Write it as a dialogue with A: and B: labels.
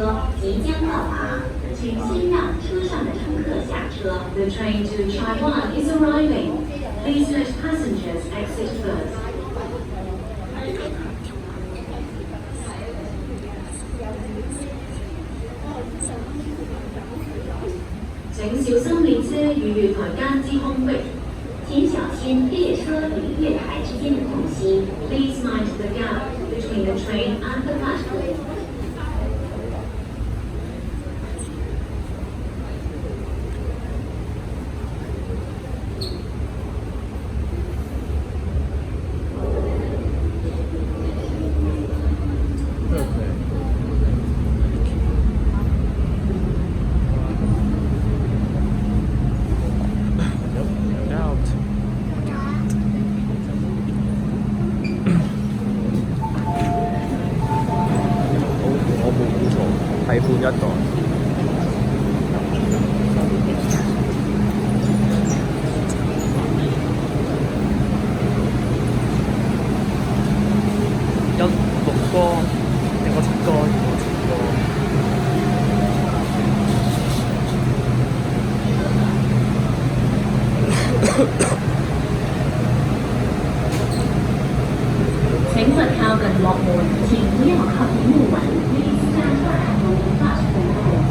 A: 车即将到达，请先让车上的乘客下车。The train to Taiwan is arriving. Please let passengers exit first. 請小心列車與月台間之空隙。請小心列車與月台之間的空隙。Please mind the gap between the train and the platform.
B: 睇寬一代。有綠光定個橙乾，
A: 請勿靠近幕門，請不要靠近木門。Please stand back from the platform doors.